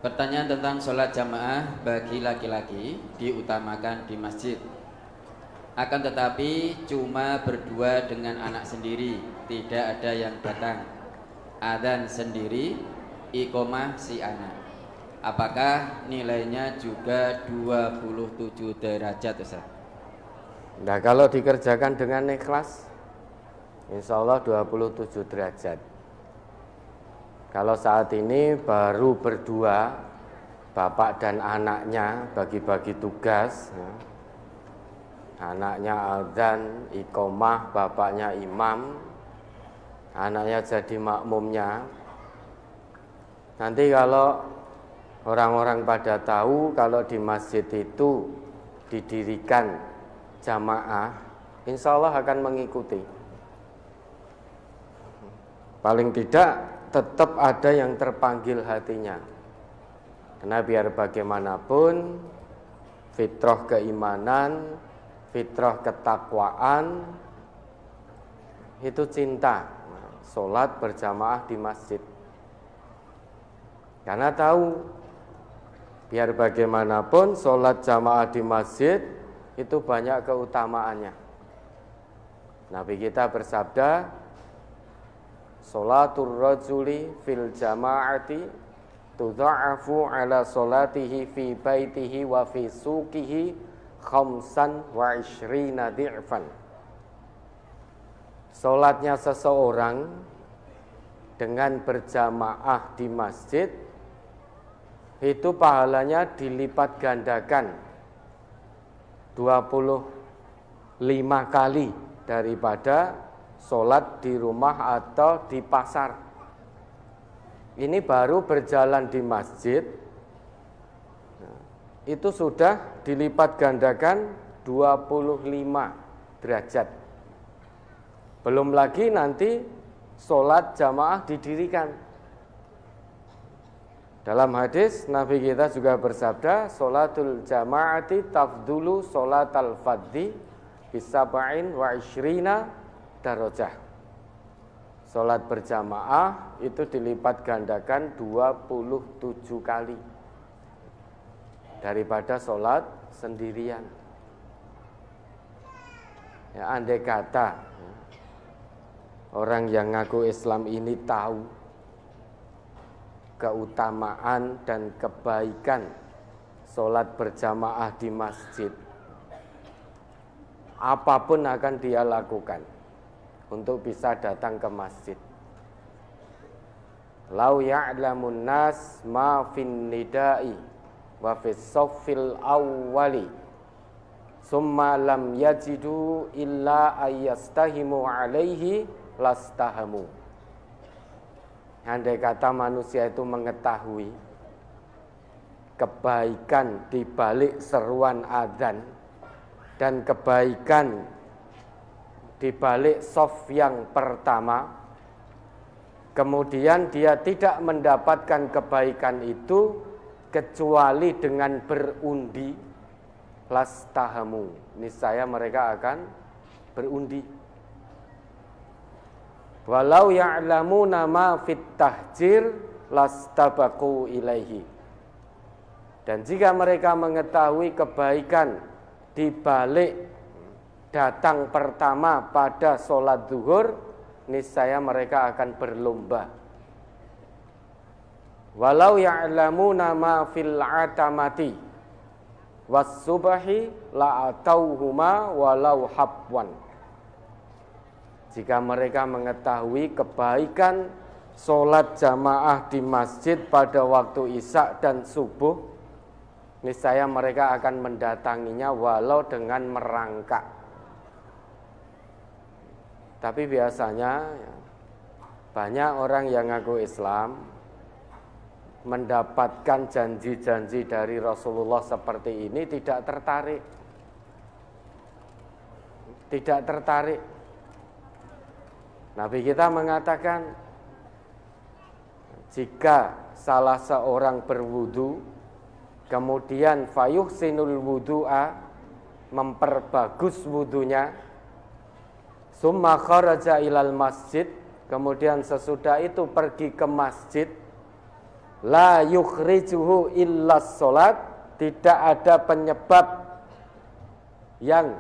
Pertanyaan tentang sholat jamaah bagi laki-laki diutamakan di masjid. Akan tetapi cuma berdua dengan anak sendiri, tidak ada yang datang. Adzan sendiri, iqomah si anak. Apakah nilainya juga 27 derajat, Ustaz? Nah, kalau dikerjakan dengan ikhlas, insya Allah 27 derajat. Kalau saat ini baru berdua, bapak dan anaknya bagi-bagi tugas, ya. Anaknya adzan, iqomah, bapaknya imam, anaknya jadi makmumnya. Nanti kalau orang-orang pada tahu kalau di masjid itu didirikan jamaah, insya Allah akan mengikuti. Paling tidak tetap ada yang terpanggil hatinya. Karena biar bagaimanapun fitrah keimanan, fitrah ketakwaan itu cinta. Sholat berjamaah di masjid. Karena tahu biar bagaimanapun sholat jamaah di masjid itu banyak keutamaannya. Nabi kita bersabda, sholatur rajuli fil jama'ati tudha'afu ala sholatihi fi baitihi wa fi suqihi khamsan wa ishrina di'fan. Sholatnya seseorang dengan berjamaah di masjid itu pahalanya dilipat gandakan 25 kali daripada sholat di rumah atau di pasar. Ini baru berjalan di masjid, itu sudah dilipat gandakan 25 derajat. Belum lagi nanti sholat jamaah didirikan. Dalam hadis Nabi kita juga bersabda, sholatul jama'ati tafdulu sholatal fadhi bisab'in wa ishrina darajah. Sholat berjamaah itu dilipat gandakan 27 kali daripada sholat sendirian. Ya, andai kata orang yang ngaku Islam ini tahu keutamaan dan kebaikan sholat berjamaah di masjid, apapun akan dia lakukan untuk bisa datang ke masjid. Lau ya'lamun nas ma fin nida'i wa fis saffil awwali summa lam yajidu illa ayyastahimu alaihi lastahamu. Andai kata manusia itu mengetahui kebaikan di balik seruan adzan dan kebaikan di balik shaf yang pertama, kemudian dia tidak mendapatkan kebaikan itu kecuali dengan berundi, lastahamu, niscaya mereka akan berundi. Walau ya'lamuna ma fit tahjir lastabaqu ilaihi. Dan jika mereka mengetahui kebaikan di balik datang pertama pada sholat zuhur, niscaya mereka akan berlomba. Walau ya'lamuna ma fil atamati was subahi la'atauhuma walau habwan. Jika mereka mengetahui kebaikan sholat jamaah di masjid pada waktu isya dan subuh, niscaya mereka akan mendatanginya walau dengan merangkak. Tapi biasanya banyak orang yang ngaku Islam mendapatkan janji-janji dari Rasulullah seperti ini tidak tertarik. Tidak tertarik. Nabi kita mengatakan, jika salah seorang berwudu, kemudian fayuhsinul wudu'a, memperbagus wudunya, summa kharaja ilal masjid, kemudian sesudah itu pergi ke masjid, La yukhrijuhu illa sholat, tidak ada penyebab yang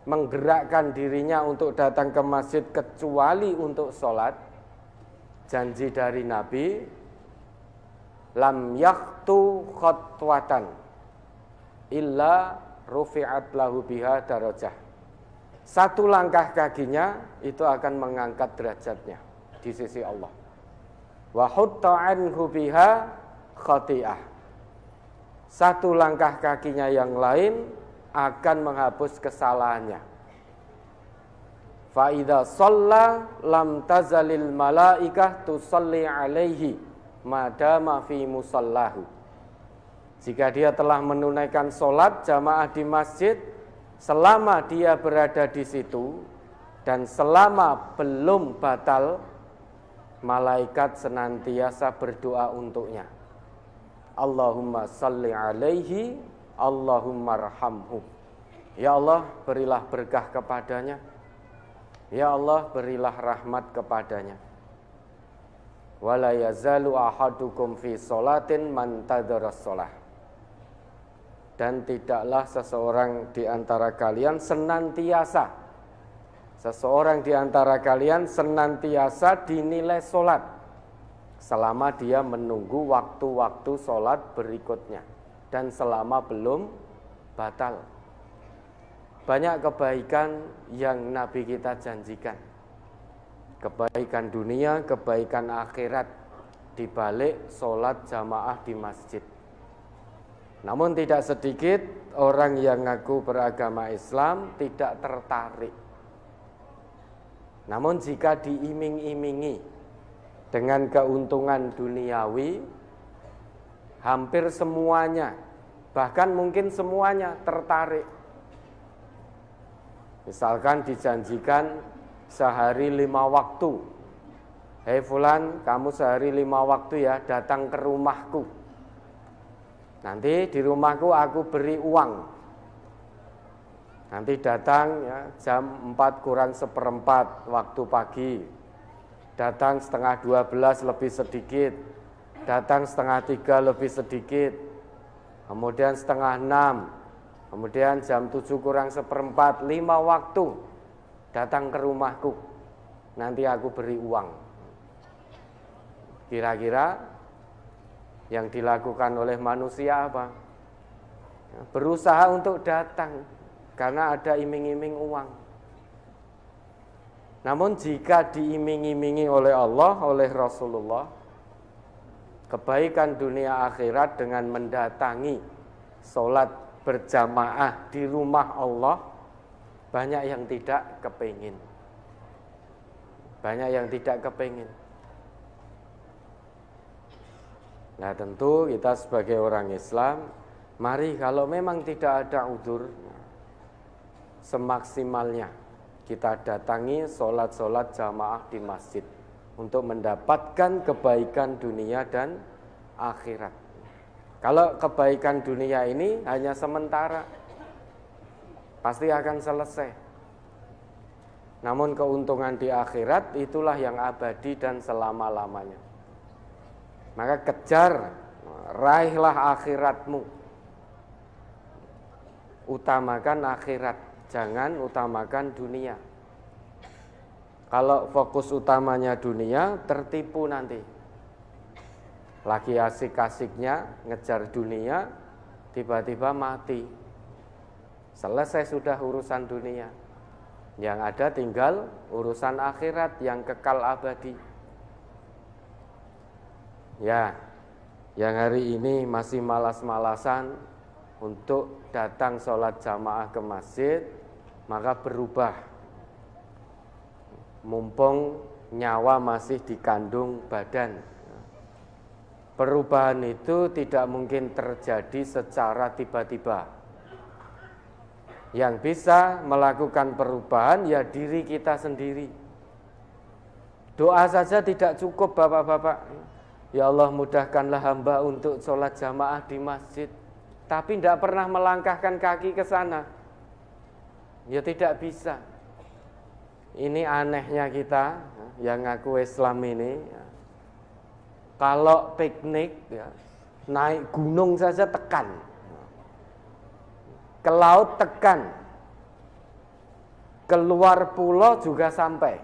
menggerakkan dirinya untuk datang ke masjid kecuali untuk sholat. Janji dari Nabi, lam yakhtu khotwatan illa rufi'at lahu biha darajah. Satu langkah kakinya itu akan mengangkat derajatnya di sisi Allah. Wa hutta anhu biha khati'ah. Satu langkah kakinya yang lain akan menghapus kesalahannya. Fa idza shalla lam tazalil malaikah tusalli alaihi madama fi musallahu. Jika dia telah menunaikan sholat jamaah di masjid, selama dia berada di situ dan selama belum batal, malaikat senantiasa berdoa untuknya. Allahumma salli alaihi, Allahumma arhamhu. Ya Allah, berilah berkah kepadanya. Ya Allah, berilah rahmat kepadanya. Wala yazalu ahadukum fi sholatin man tadharas sholah. Dan tidaklah seseorang di antara kalian senantiasa dinilai sholat selama dia menunggu waktu-waktu sholat berikutnya dan selama belum batal. Banyak kebaikan yang Nabi kita janjikan, kebaikan dunia, kebaikan akhirat di balik sholat jamaah di masjid. Namun tidak sedikit orang yang ngaku beragama Islam tidak tertarik. Namun jika diiming-imingi dengan keuntungan duniawi, hampir semuanya, bahkan mungkin semuanya tertarik. Misalkan dijanjikan sehari 5 waktu. Hei fulan, kamu sehari 5 waktu ya datang ke rumahku. Nanti di rumahku aku beri uang. Nanti datang ya, jam 4:4 waktu pagi. Datang 11:30 lebih sedikit. Datang 5:30 lebih sedikit. Kemudian 5:30. Kemudian jam 7:4, 5 waktu. Datang ke rumahku. Nanti aku beri uang. Kira-kira yang dilakukan oleh manusia apa? Berusaha untuk datang karena ada iming-iming uang. Namun jika diiming-imingi oleh Allah, oleh Rasulullah, kebaikan dunia akhirat dengan mendatangi sholat berjamaah di rumah Allah, banyak yang tidak kepingin. Banyak yang tidak kepingin. Nah tentu kita sebagai orang Islam, mari kalau memang tidak ada udzur, semaksimalnya kita datangi sholat-sholat jamaah di masjid untuk mendapatkan kebaikan dunia dan akhirat. Kalau kebaikan dunia ini hanya sementara, pasti akan selesai. Namun keuntungan di akhirat itulah yang abadi dan selama-lamanya. Maka kejar, raihlah akhiratmu. Utamakan akhirat, jangan utamakan dunia. Kalau fokus utamanya dunia, tertipu nanti. Lagi asik-asiknya ngejar dunia, tiba-tiba mati. Selesai sudah urusan dunia. Yang ada tinggal urusan akhirat yang kekal abadi. Ya, yang hari ini masih malas-malasan untuk datang sholat jamaah ke masjid, maka berubah. Mumpung nyawa masih dikandung badan. Perubahan itu tidak mungkin terjadi secara tiba-tiba. Yang bisa melakukan perubahan ya diri kita sendiri. Doa saja tidak cukup Bapak-bapak. Ya Allah mudahkanlah hamba untuk sholat jamaah di masjid. Tapi tidak pernah melangkahkan kaki ke sana. Ya tidak bisa. Ini anehnya kita yang ngaku Islam ini. Kalau piknik ya, naik gunung saja tekan, ke laut tekan, keluar pulau juga sampai.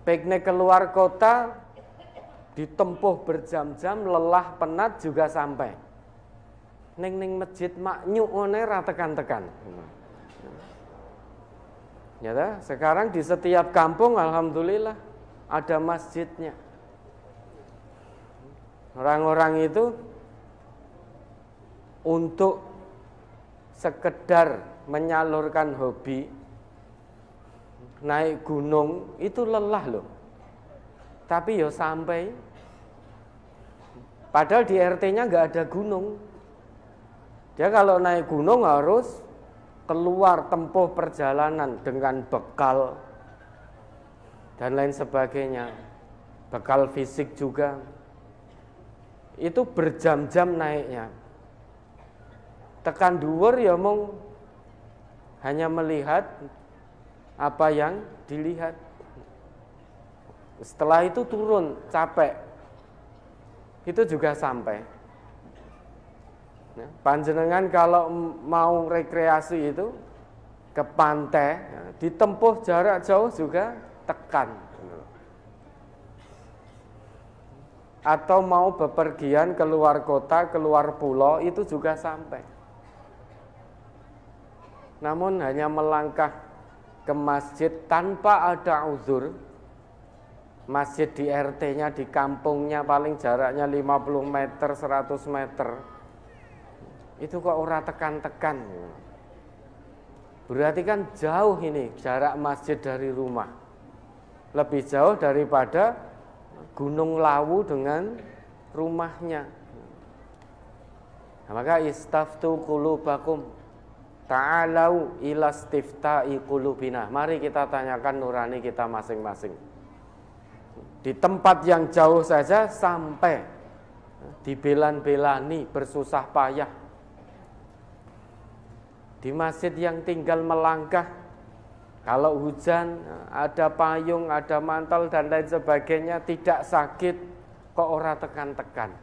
Piknik keluar kota ditempuh berjam-jam, lelah penat juga sampai. Ning masjid maknyuk one ra tekan-tekan. Ya, sekarang di setiap kampung alhamdulillah ada masjidnya. Orang-orang itu untuk sekedar menyalurkan hobi naik gunung itu lelah loh. Tapi ya sampai. Padahal di RT-nya nggak ada gunung. Dia kalau naik gunung harus keluar tempuh perjalanan dengan bekal dan lain sebagainya. Bekal fisik juga. Itu berjam-jam naiknya. Tekan dhuwur ya mung hanya melihat apa yang dilihat. Setelah itu turun capek. Itu juga sampai. Panjenengan kalau mau rekreasi itu ke pantai, ditempuh jarak jauh juga tekan. Atau mau bepergian keluar kota, keluar pulau, itu juga sampai. Namun hanya melangkah ke masjid tanpa ada uzur. Masjid di RT-nya, di kampungnya paling jaraknya 50 meter, 100 meter. Itu kok ora tekan-tekan. Berarti kan jauh ini jarak masjid dari rumah. Lebih jauh daripada Gunung Lawu dengan rumahnya. Nah, maka istaftu qulubakum ta'alau ila istifta'i qulubina. Mari kita tanyakan nurani kita masing-masing. Di tempat yang jauh saja sampai dibelan-belani, bersusah payah. Di masjid yang tinggal melangkah, kalau hujan ada payung, ada mantel dan lain sebagainya, tidak sakit, kok ora tekan-tekan.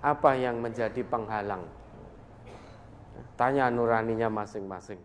Apa yang menjadi penghalang? Tanya nuraninya masing-masing.